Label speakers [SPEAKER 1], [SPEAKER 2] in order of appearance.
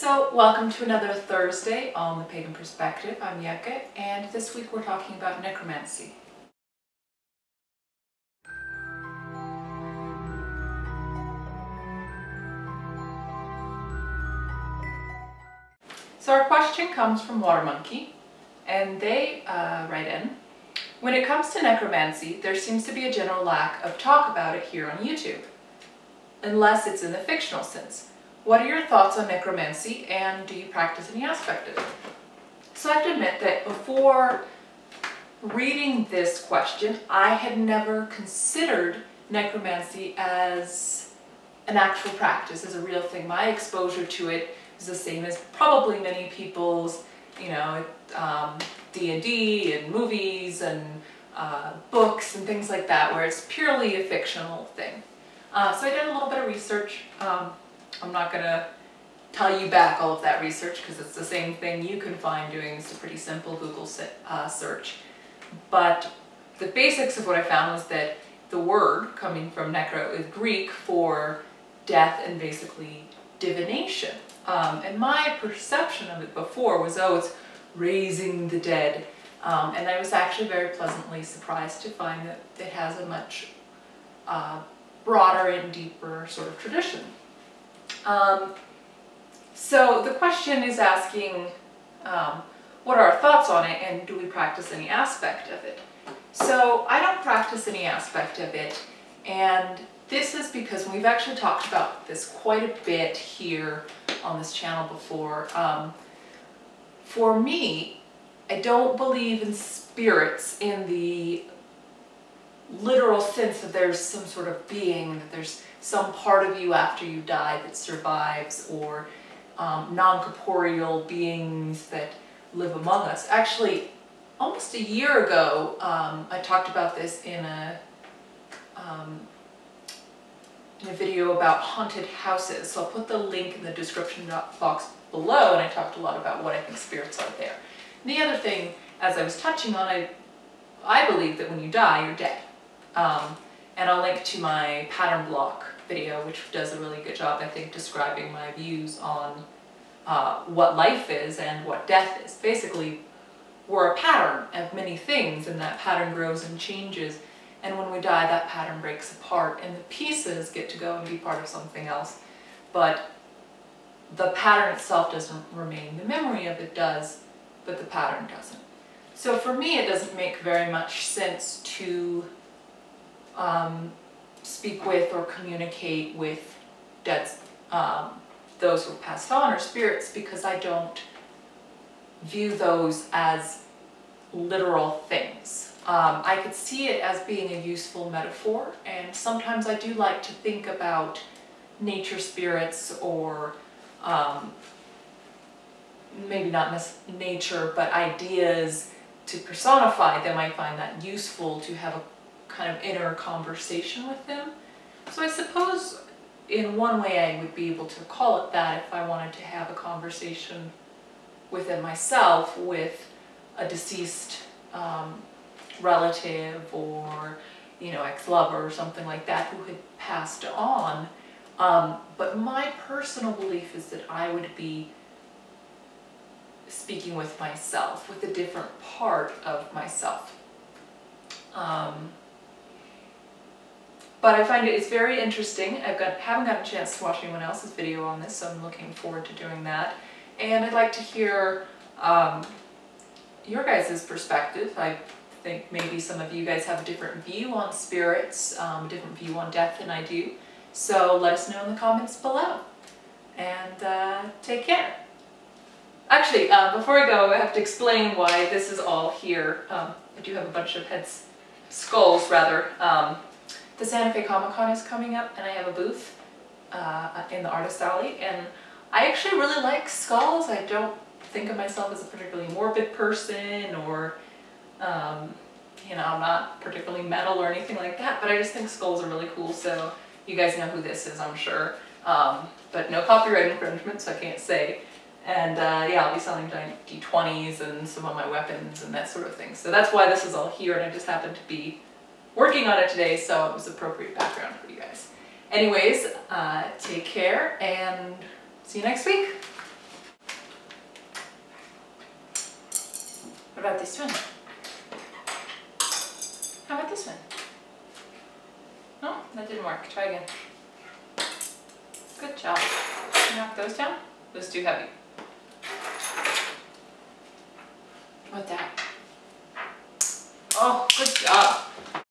[SPEAKER 1] So, welcome to another Thursday on the Pagan Perspective. I'm Yeke, and this week we're talking about necromancy. So our question comes from Water Monkey, and they write in, when it comes to necromancy, there seems to be a general lack of talk about it here on YouTube, unless it's in the fictional sense. What are your thoughts on necromancy, and do you practice any aspect of it? So I have to admit that before reading this question, I had never considered necromancy as an actual practice, as a real thing. My exposure to it is the same as probably many people's, D&D and movies and books and things like that, where it's purely a fictional thing. So I did a little bit of research. I'm not going to tell you back all of that research because it's the same thing you can find doing just a pretty simple Google search. But the basics of what I found was that the word coming from necro is Greek for death and basically divination. And my perception of it before was, oh, it's raising the dead. And I was actually very pleasantly surprised to find that it has a much broader and deeper sort of tradition. So the question is asking, what are our thoughts on it, and do we practice any aspect of it? So I don't practice any aspect of it, and this is because we've actually talked about this quite a bit here on this channel before. For me, I don't believe in spirits in the literal sense that there's some sort of being, that there's some part of you after you die that survives, or non-corporeal beings that live among us. Actually, almost a year ago, I talked about this in a video about haunted houses. So I'll put the link in the description box below, and I talked a lot about what I think spirits are there. And the other thing, as I was touching on, I believe that when you die, you're dead. And I'll link to my pattern block video, which does a really good job, I think, describing my views on what life is and what death is. Basically, we're a pattern of many things, and that pattern grows and changes. And when we die, that pattern breaks apart, and the pieces get to go and be part of something else. But the pattern itself doesn't remain. The memory of it does, but the pattern doesn't. So for me, it doesn't make very much sense to speak with or communicate with dead, those who have passed on, or spirits, because I don't view those as literal things. I could see it as being a useful metaphor, and sometimes I do like to think about nature spirits, or maybe not nature, but ideas to personify them. I find that useful to have a kind of inner conversation with them. So I suppose in one way I would be able to call it that if I wanted to have a conversation within myself with a deceased relative, or ex-lover or something like that who had passed on. But my personal belief is that I would be speaking with myself, with a different part of myself. But I find it's very interesting. Haven't gotten a chance to watch anyone else's video on this, so I'm looking forward to doing that. And I'd like to hear your guys' perspective. I think maybe some of you guys have a different view on spirits, a different view on death than I do. So let us know in the comments below. And take care. Actually, before I go, I have to explain why this is all here. I do have a bunch of skulls rather. The Santa Fe Comic-Con is coming up, and I have a booth in the Artist Alley, and I actually really like skulls. I don't think of myself as a particularly morbid person, or I'm not particularly metal or anything like that, but I just think skulls are really cool. So you guys know who this is, I'm sure. But no copyright infringement, so I can't say. And yeah, I'll be selling giant D20s and some of my weapons and that sort of thing. So that's why this is all here, and I just happened to be working on it today, so it was appropriate background for you guys. Anyways, take care, and see you next week. What about this one? How about this one? No, that didn't work. Try again. Good job. Knock those down. Those too heavy. What that? Oh, good job.